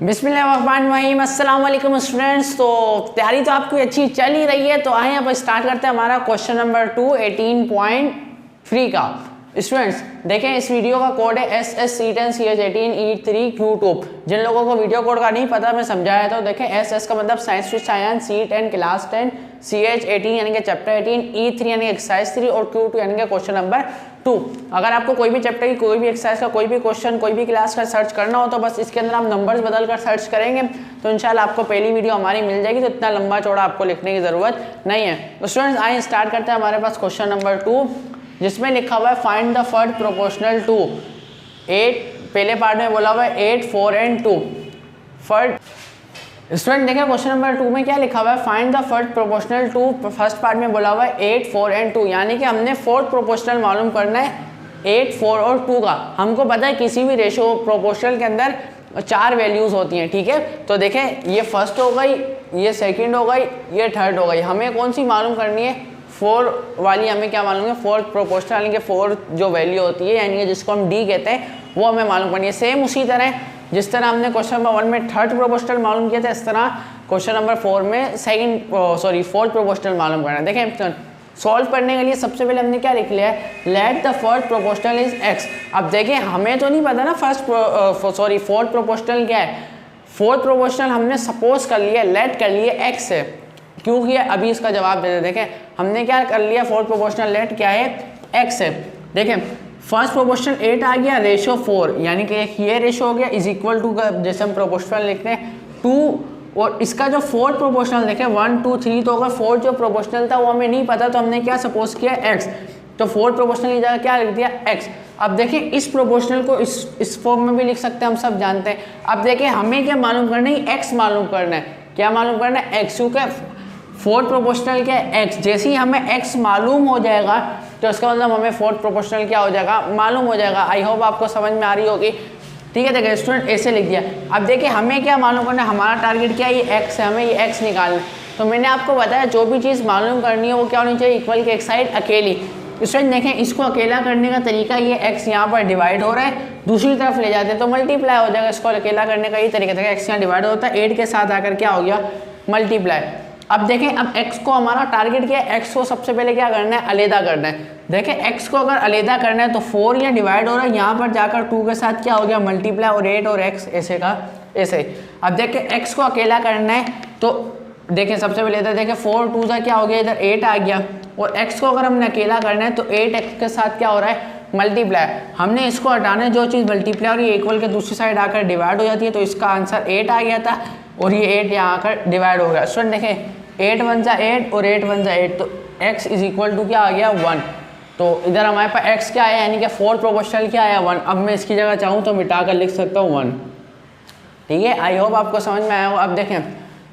बिस्मिल्लाहिर्रहमानिर्रहीम, अस्सलाम वालेकुम स्टूडेंट्स। तो तैयारी तो आपकी अच्छी चल ही रही है, तो आए अब स्टार्ट करते हैं हमारा क्वेश्चन नंबर 2 18.3 का। स्टूडेंट्स देखें, इस वीडियो का कोड है SS C10CH18E3Q2। जिन लोगों को वीडियो कोड का नहीं पता मैं समझाया तो देखें, SS का मतलब science to science, C10 class 10, CH18 यानी कि चैप्टर 18, E3 यानी एक्सरसाइज 3 और Q2 यानी कि क्वेश्चन नंबर 2। अगर आपको कोई भी चैप्टर की कोई भी एक्सरसाइज का कोई भी क्वेश्चन कोई भी क्लास का सर्च करना हो तो बस इसके अंदर आप नंबर्स बदल कर सर्च करेंगे तो इंशाल्लाह आपको पहली वीडियो हमारी मिल जाएगी। तो इतना लंबा चौड़ा आपको लिखने की ज़रूरत नहीं है। तो स्टूडेंट्स आइए स्टार्ट करते हैं हमारे पास क्वेश्चन नंबर 2, जिसमें लिखा हुआ है find the first proportional to 8। पहले पार्ट में बोला हुआ है 8, 4 एंड 2 फर्स्ट। स्टूडेंट देखें क्वेश्चन नंबर 2 में क्या लिखा हुआ है, find the first proportional to. First part में बोला हुआ है 8, 4 एंड 2, यानी कि हमने फोर्थ प्रोपोर्शनल मालूम करना है 8, 4 और 2 का। हमको पता है किसी भी रेशो प्रोपोर्शनल के अंदर 4 वैल्यूज़ होती हैं, ठीक है। तो देखें ये फर्स्ट हो गई, ये सेकंड हो गई, ये थर्ड हो गई। हमें कौन सी मालूम करनी है, 4 वाली। हमें क्या मालूम है, फोर्थ प्रोपोर्शनल यानी कि 4 जो वैल्यू होती है यानी कि जिसको हम डी कहते हैं वो हमें मालूम करनी है। सेम उसी तरह जिस तरह हमने क्वेश्चन नंबर 1 में थर्ड प्रोपोर्शनल मालूम किया था, इस तरह क्वेश्चन नंबर 4 में फोर्थ प्रोपोर्शनल मालूम करना है। देखें सॉल्व करने के लिए सबसे पहले हमने क्या लिख लिया है, let the first proportional is x। अब देखें हमें तो नहीं पता ना फोर्थ प्रोपोर्शनल क्या है। फोर्थ प्रोपोर्शनल हमने सपोज कर लिया, लेट कर लिया x है, क्यों किया अभी इसका जवाब दे दें। देखें हमने क्या कर लिया, फोर्थ प्रोपोर्शनल लेट क्या है, x है। देखें फर्स्ट प्रोपोर्शनल 8 आ गया, रेशो 4 यानी कि एक ये रेशो हो गया इज इक्वल टू का जैसे हम प्रोपोर्शनल लिखते हैं 2, और इसका जो फोर्थ प्रोपोर्शनल देखें 1, 2, 3, तो अगर फोर्थ जो प्रोपोर्शनल था वो हमें नहीं पता तो हमने क्या सपोज किया x, तो फोर्थ प्रोपोर्शनल की जगह क्या लिख दिया x। अब देखें इस प्रोपोर्शनल को इस फॉर्म में भी लिख सकते हैं, हम सब जानते हैं। अब देखें हमें क्या मालूम करना है, x मालूम करना है। क्या मालूम करना है, x, क्योंकि फोर्थ प्रोपोर्शनल क्या है, x। जैसे ही हमें x मालूम हो जाएगा तो इसका मतलब हमें फोर्थ प्रोपोर्शनल क्या हो जाएगा, मालूम हो जाएगा। आई होप आपको समझ में आ रही होगी, ठीक है। देखिए स्टूडेंट ऐसे लिख दिया। अब देखिए हमें क्या मालूम करना है, हमारा टारगेट क्या है, ये x है, हमें ये x निकालना है। तो मैंने आपको बताया जो भी चीज़ मालूम करनी है वो क्या होनी चाहिए, इक्वल की एक साइड अकेली। स्टूडेंट देखें इसको अकेला करने का तरीका ये x यहाँ पर डिवाइड हो रहा है, दूसरी तरफ ले जाते हैं तो मल्टीप्लाई हो जाएगा। इसको अकेला करने का ये तरीका था, x यहाँ डिवाइड होता है 8 के साथ आकर क्या हो गया, मल्टीप्लाई। अब देखें अब x को हमारा टारगेट क्या है, x को सबसे पहले क्या करना है, अलहदा करना है। देखें x को अगर अलहदा करना है तो 4 यहाँ डिवाइड हो रहा है, यहाँ पर जाकर 2 के साथ क्या हो गया, मल्टीप्लाई, और 8 और x ऐसे का ऐसे। अब देखें x को अकेला करना है तो देखें सबसे पहले इधर देखें 4, 2 का क्या हो गया, इधर 8 आ गया, और x को अगर हमने अकेला करना है तो 8x के साथ क्या हो रहा है, मल्टीप्लाई। हमने इसको हटाना है, जो चीज़ मल्टीप्लाई और ये इक्वल के दूसरी साइड आकर डिवाइड हो जाती है, तो इसका आंसर 8 आ गया था और ये 8 यहाँ आकर डिवाइड हो गया। स्टूडेंट देखें 8 1 जा 8 और 8 1 जा 8, तो x इज इक्वल टू क्या आ गया, 1। तो इधर हमारे पास x क्या आया, यानी कि फोर्थ प्रोपोर्शनल क्या आया, 1। अब मैं इसकी जगह चाहूँ तो मिटा कर लिख सकता हूँ 1, ठीक है। आई होप आपको समझ में आया हो। अब देखें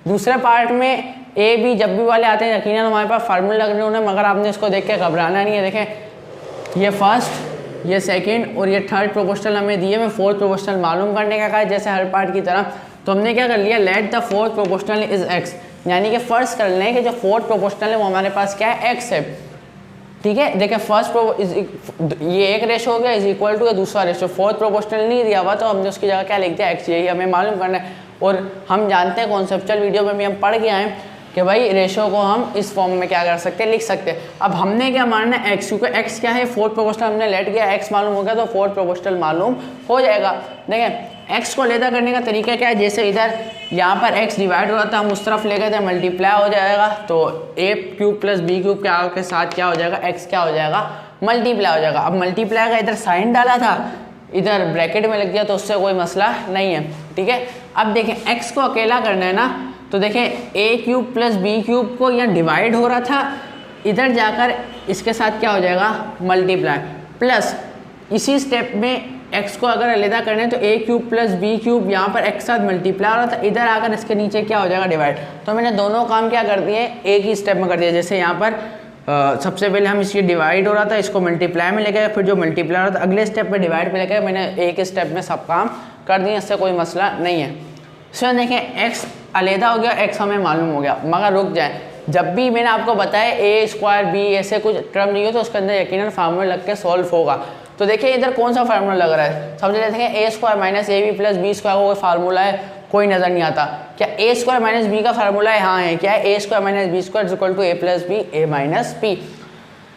दूसरे पार्ट में a b जब भी वाले आते हैं यकीनन हमारे पास फार्मूला लग रहे होंगे, मगर आपने इसको देख के घबराना नहीं है। देखें ये फर्स्ट, ये सेकेंड और ये थर्ड प्रोपोर्शनल हमें दिए, मैं फोर्थ प्रोपोर्शनल मालूम करने का कहा है जैसे हर पार्ट की तरह। तो हमने क्या कर लिया, let the fourth proportional is x, यानी कि फर्स्ट कर लें कि जो फोर्थ प्रोपोर्शनल है वो हमारे पास क्या है, x है, ठीक है। देखिए फर्स्ट ये एक रेशो हो गया इज इक्वल टू दूसरा रेशो, फोर्थ प्रोपोर्शनल नहीं दिया हुआ तो हमने उसकी जगह क्या लिख दिया, x। यही हमें मालूम करना है। और हम जानते हैं कॉन्सेप्चुअल वीडियो में भी हम पढ़ के आए कि भाई रेशो को हम इस फॉर्म में क्या कर सकते हैं, लिख सकते हैं। अब हमने क्या मानना है, x, क्योंकि x क्या है, फोर्थ प्रोपोर्शनल हमने लेट किया, x मालूम हो गया तो फोर्थ प्रोपोर्शनल मालूम हो जाएगा। देखें x को लेदा करने का तरीका क्या है, जैसे इधर यहाँ पर x डिवाइड हो रहा था, हम उस तरफ ले गए थे, मल्टीप्लाई हो जाएगा, तो a³ + b³ के साथ क्या हो जाएगा, x क्या हो जाएगा, मल्टीप्लाई हो जाएगा। अब मल्टीप्लाई का इधर साइन डाला था, इधर ब्रैकेट में लग गया, तो उससे कोई मसला नहीं है, ठीक है। अब देखें x को अकेला करना है ना, तो देखें a³ + b³ को यहाँ डिवाइड हो रहा था, इधर जाकर इसके साथ क्या हो जाएगा, मल्टीप्लाई, प्लस इसी स्टेप में x को अगर अलहदा करना है तो a³ + b³ यहाँ पर x साथ मल्टीप्लाई हो रहा था, इधर आकर इसके नीचे क्या हो जाएगा, डिवाइड। तो मैंने दोनों काम क्या कर दिए, एक ही स्टेप में कर दिया। जैसे यहाँ पर सबसे पहले हम इसकी डिवाइड हो रहा था, इसको मल्टीप्लाई में लेके, फिर जो मल्टीप्लाई हो रहा था अगले स्टेप में डिवाइड पे लेके, मैंने एक ही स्टेप में सब काम कर दिए, इससे कोई मसला नहीं है। सो देखें x अलहदा हो गया, x हमें मालूम हो गया, मगर रुक जाए, जब भी मैंने आपको बताया a² b ऐसे कुछ टर्म नहीं हो तो उसके अंदर यकीनन फार्मूला लग के सॉल्व होगा। तो देखिए इधर कौन सा फार्मूला लग रहा है, सबसे पहले देखें a² - ab + b² का वो फार्मूला है, कोई नज़र नहीं आता। क्या ए स्क्वायर माइनस बी का फार्मूला है? हाँ है। क्या है? A square minus b square equal to a plus b a minus p.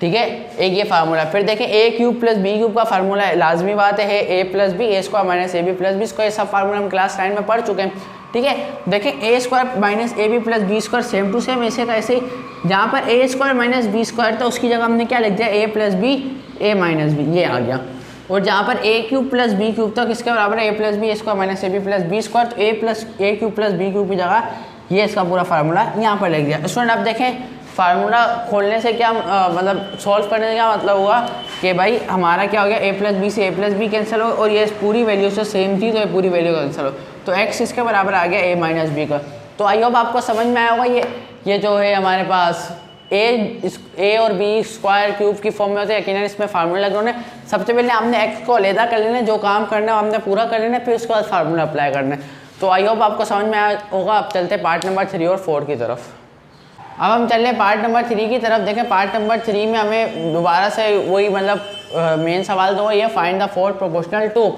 ठीक है, एक ये फार्मूला। फिर देखें a cube plus b cube का फार्मूला है, लाजमी बात है a plus b a square minus a b plus b square. सब फार्मूला हम क्लास 9 में पढ़ चुके हैं। ठीक है, देखें ए square minus a b plus b square same to same ऐसे का ऐसे। जहाँ पर a square minus b square था उसकी जगह हमने क्या लिख दिया? A plus b a minus b, ये आ गया। और जहाँ पर a cube plus b cube था किसके बराबर है? A plus b a square minus a b plus b square. तो a cube plus b cube की जगह ये इसका पूरा फार्मूला यहाँ पर लिख दिया। स्टूडेंट अब देखें फार्मूला खोलने से क्या मतलब सॉल्व करने से क्या मतलब हुआ कि भाई हमारा क्या हो गया? ए प्लस बी से ए प्लस बी कैंसिल हो और ये पूरी वैल्यू से सेम थी तो ये पूरी वैल्यू कैंसिल हो, तो एक्स इसके बराबर आ गया ए माइनस बी का। तो आई होप आपको समझ में आया होगा। ये जो है हमारे पास ए और बी स्क्वायर क्यूब की फॉर्म में होते हैं, यकीनन इसमें फार्मूला लग रहे हैं। सबसे पहले हमने एक्स को अलहदा कर लेना, जो काम करना है हमने पूरा कर लेना, फिर उसके बाद फार्मूला अप्लाई करना है। तो आई होप आपको समझ में आया होगा। अब चलते हैं पार्ट नंबर 3 और 4 की तरफ। अब हम चल रहे पार्ट नंबर 3 की तरफ। देखें पार्ट नंबर 3 में हमें दोबारा से वही मतलब मेन सवाल तो ये find the fourth proportional to.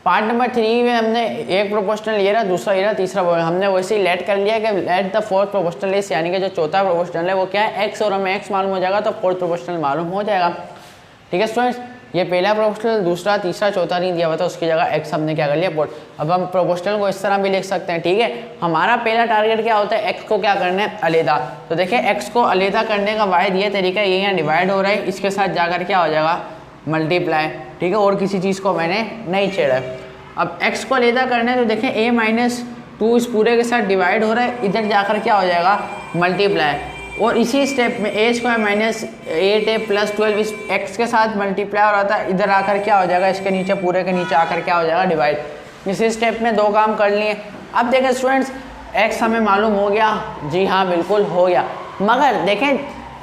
Part number 3 में हमने एक प्रोपोर्शनल ये रहा, दूसरा ये रहा, तीसरा हमने वैसे ही लेट कर लिया कि लेट द फोर्थ प्रोपोर्शनल इस, यानी कि जो चौथा प्रोपोर्शनल है वो क्या है? एक्स, और हमें एक्स मालूम हो जाएगा तो फोर्थ प्रोपोर्शनल मालूम हो जाएगा। ठीक है स्टूडेंट्स, ये पहला प्रोपोर्शनल, दूसरा, तीसरा, चौथा नहीं दिया हुआ था, उसकी जगह एक्स हमने क्या कर लिया? फोर्थ। अब हम प्रोपोर्शनल को इस तरह भी लिख सकते हैं। ठीक है, हमारा पहला टारगेट क्या होता है? एक्स को क्या करना है? अलहदा। तो देखिए एक्स को अलहदा करने का वाहिद ये तरीका, ये यहाँ डिवाइड हो रहा है, इसके साथ जाकर क्या हो जाएगा? मल्टीप्लाई। ठीक है, और किसी चीज़ को मैंने नहीं छेड़ा है। अब x को अलहदा करना है तो देखें a माइनस 2 इस पूरे के साथ डिवाइड हो रहा है, इधर जाकर क्या हो जाएगा? मल्टीप्लाई। और इसी स्टेप में a square minus 8a plus 12 इस x के साथ मल्टीप्लाई हो रहा था, इधर आकर क्या हो जाएगा? इसके नीचे पूरे के नीचे आकर क्या हो जाएगा? डिवाइड। इसी स्टेप में 2 काम कर लिए। अब देखें स्टूडेंट्स x हमें मालूम हो गया, जी हाँ बिल्कुल हो गया। मगर देखें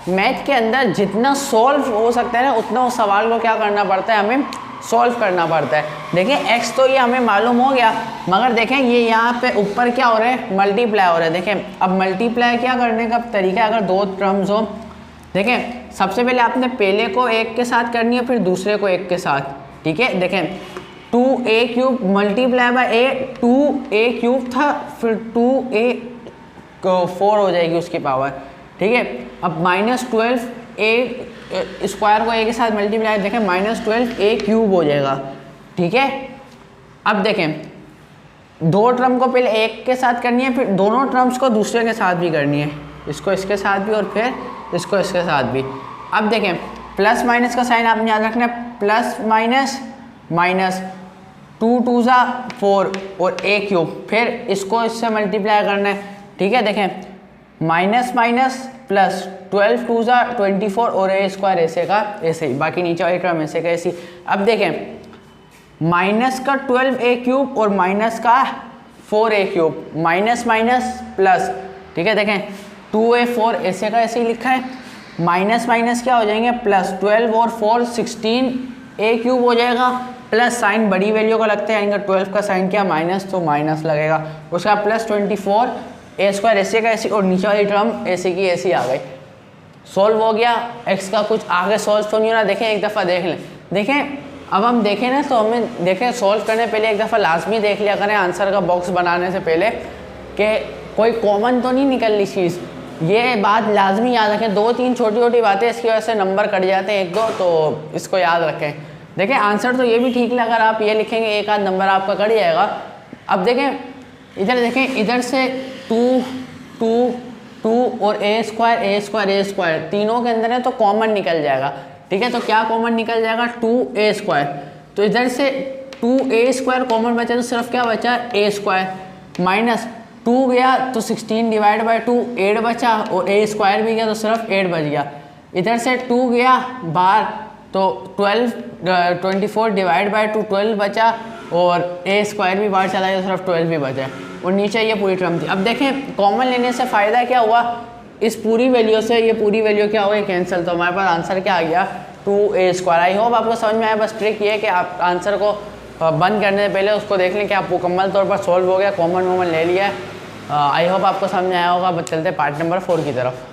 मैथ के अंदर जितना सॉल्व हो सकता है ना उतना उस सवाल को क्या करना पड़ता है? हमें सॉल्व करना पड़ता है। देखिए x तो ये हमें मालूम हो गया, मगर देखें ये यहाँ पे ऊपर क्या हो रहा है? मल्टीप्लाई हो रहा है। देखें अब मल्टीप्लाई क्या करने का तरीका है? अगर 2 टर्म्स हो, देखें सबसे पहले आपने पहले को एक के साथ करनी है, फिर दूसरे को एक के साथ। ठीक है, देखें 2a cube multiply by a, 2a cube था, फिर 2a 4 हो जाएगी उसकी पावर। ठीक है, अब माइनस 12a स्क्वायर को a के साथ मल्टीप्लाई, देखें माइनस 12a क्यूब हो जाएगा। ठीक है, अब देखें 2 टर्म को पहले एक के साथ करनी है, फिर दोनों टर्म्स को दूसरे के साथ भी करनी है, इसको इसके साथ भी और फिर इसको इसके साथ भी। अब देखें प्लस माइनस का साइन आपने याद रखना है, प्लस माइनस माइनस 2 2 ज़ा 4 और a क्यूब, फिर इसको इससे मल्टीप्लाई करना है। ठीक है, देखें माइनस माइनस प्लस 12 2 ज़ा 24 और a स्क्वायर ऐसे का ऐसे ही, बाकी नीचे वाली टर्म ऐसे का ऐसी। अब देखें माइनस का 12a क्यूब और माइनस का 4a cube, minus minus plus. ठीक है, देखें 2a4 ऐसे का ऐसे ही लिखा है, माइनस माइनस क्या हो जाएंगे? प्लस 12 और 4 16a क्यूब हो जाएगा, प्लस साइन बड़ी वैल्यू का लगता है, यानी कि 12 का साइन क्या? माइनस, तो माइनस लगेगा, उसका प्लस 24 a स्क्वायर ऐसे का ऐसी और नीचे वाली टर्म ऐसे की ऐसी आ गई। सॉल्व हो गया। x का कुछ आगे सॉल्व तो नहीं हो रहा, देखें एक दफ़ा देख लें। देखें अब हम देखें ना तो हमें देखें सॉल्व करने पहले एक दफ़ा लाजमी देख लिया करें आंसर का बॉक्स बनाने से पहले कि कोई कॉमन तो नहीं निकल रही चीज़। ये बात लाजमी याद रखें, 2-3 छोटी छोटी बातें इसकी वजह से नंबर कट जाते हैं 1-2, तो इसको याद रखें। देखें आंसर तो ये भी ठीक है, अगर आप ये लिखेंगे एक आध नंबर आपका कट जाएगा। अब देखें इधर, देखें इधर से 2 2 2 और a स्क्वायर तीनों के अंदर है तो कॉमन निकल जाएगा। ठीक है, तो क्या कॉमन निकल जाएगा? 2a square. तो इधर से 2a स्क्वायर कॉमन बचा तो सिर्फ क्या बचा? a square. माइनस 2 गया तो 16 डिवाइड बाई 2 8 बचा, और a स्क्वायर भी गया तो सिर्फ 8 बच गया। इधर से 2 गया बाहर तो 24 डिवाइड बाई 2 12 बचा, और a स्क्वायर भी बाहर चला गया तो सिर्फ 12 भी बचा, और नीचे ये पूरी टर्म थी। अब देखें कॉमन लेने से फ़ायदा क्या हुआ? इस पूरी वैल्यू से ये पूरी वैल्यू क्या हो गई? कैंसिल। तो हमारे पास आंसर क्या आ गया? 2a square. आई होप आपको समझ में आया। बस ट्रिक ये है कि आप आंसर को बंद करने से पहले उसको देख लें कि आप मुकम्मल तौर पर सॉल्व हो गया, कॉमन वॉमन ले लिया है। आई होप आपको समझ में आया होगा। बस चलते पार्ट नंबर 4 की तरफ।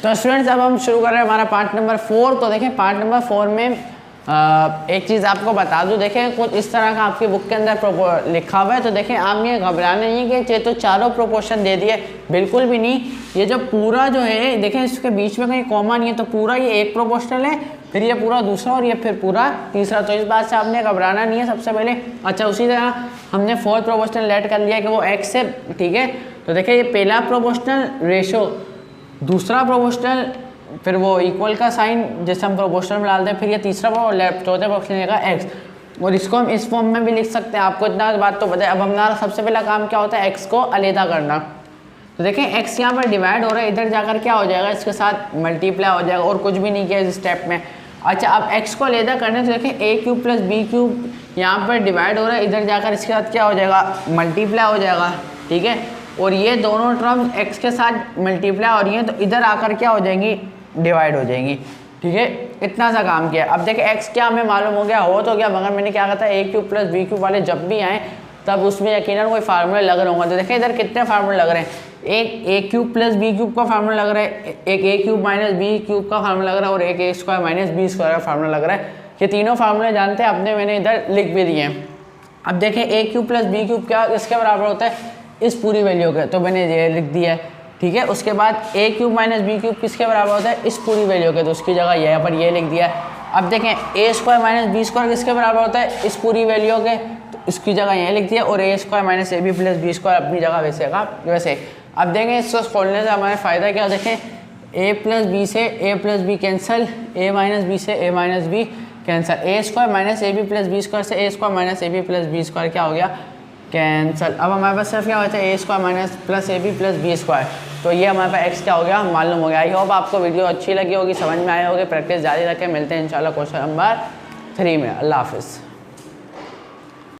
तो स्टूडेंट्स अब हम शुरू कर रहे हैं हमारा पार्ट नंबर 4। तो देखें पार्ट नंबर 4 में एक चीज़ आपको बता दूं, देखें कुछ इस तरह का आपकी बुक के अंदर लिखा हुआ है, तो देखें आप ये घबराना नहीं कि ये तो चारों प्रोपोर्शन दे दिए, बिल्कुल भी नहीं। ये जो पूरा जो है देखें इसके बीच में कहीं कॉमा नहीं है, तो पूरा ये एक प्रोपोर्शनल है, फिर ये पूरा दूसरा और ये फिर पूरा तीसरा। तो इस बात से आपने घबराना नहीं है सबसे पहले। अच्छा, उसी तरह हमने फोर्थ प्रोपोर्शनल लेट कर लिया कि वो एक्स है, ठीक है। तो देखें ये पहला प्रोपोर्शनल रेशो, दूसरा प्रोपोर्शनल, फिर वो इक्वल का साइन जैसे हम प्रोपोर्शनल में डालते हैं, फिर ये तीसरा चौथे प्रोपोर्शनल का एक्स, और इसको हम इस फॉर्म में भी लिख सकते हैं। आपको इतना बात तो पता है। अब हमारा सबसे पहला काम क्या होता है, एक्स को अलहदा करना। तो देखें एक्स यहाँ पर डिवाइड हो रहा है, इधर जाकर क्या हो जाएगा, इसके साथ मल्टीप्लाई हो जाएगा, और कुछ भी नहीं किया इस स्टेप में। अच्छा, अब एक्स को अलहदा करने से देखें a cube plus b cube यहाँ पर डिवाइड हो रहा है, इधर जाकर इसके साथ क्या हो जाएगा, मल्टीप्लाई हो जाएगा, ठीक है। और ये दोनों टर्म्स एक्स के साथ मल्टीप्लाई हो रही हैं, तो इधर आकर क्या हो जाएंगी, डिवाइड हो जाएंगी, ठीक है। इतना सा काम किया। अब देखें एक्स क्या हमें मालूम हो गया, हो तो गया, मगर मैंने क्या कहा था ए क्यूब प्लस बी क्यूब वाले जब भी आए तब उसमें यकीनन कोई फार्मूले लग रहे होंगे। तो देखें इधर कितने फार्मूले लग रहे हैं, एक ए क्यूब प्लस बी क्यूब का फार्मूला लग रहा है, एक ए क्यूब माइनस बी क्यूब का फार्मूला लग रहा है, और एक ए स्क्वायर माइनस बी स्क्वायर का फार्मूला लग रहा है। ये तीनों फार्मूले जानते हैं अपने, मैंने इधर लिख भी दिए हैं। अब देखें a cube plus b cube क्या इसके बराबर होता है, इस पूरी वैल्यू के, तो मैंने ये लिख दिया है, ठीक है। उसके बाद ए क्यूब माइनस बी क्यूब किसके बराबर होता है, इस पूरी वैल्यू के, तो उसकी जगह यहाँ पर ये लिख दिया है। अब देखें ए स्क्वायर माइनस बी स्क्वायर किसके बराबर होता है, इस पूरी वैल्यू के, तो इसकी जगह यहाँ लिख दिया, और a square minus a b plus b square अपनी जगह वैसे का वैसे। अब देखें इसको खोलने से हमारे फ़ायदा क्या, देखें ए प्लस बी से a plus b cancel, a minus b से a minus b cancel, a square minus a b plus b square से a square minus a b plus b square क्या हो गया, कैंसिल। अब हमारे पास सिर्फ क्या होता है, a square minus plus a b plus b square. तो ये हमारे पास एक्स क्या हो गया, मालूम हो गया। आई होप आपको वीडियो अच्छी लगी होगी, समझ में आया होगी। प्रैक्टिस जारी रखें, मिलते हैं इंशाल्लाह क्वेश्चन नंबर 3 में। अल्लाह हाफिज़।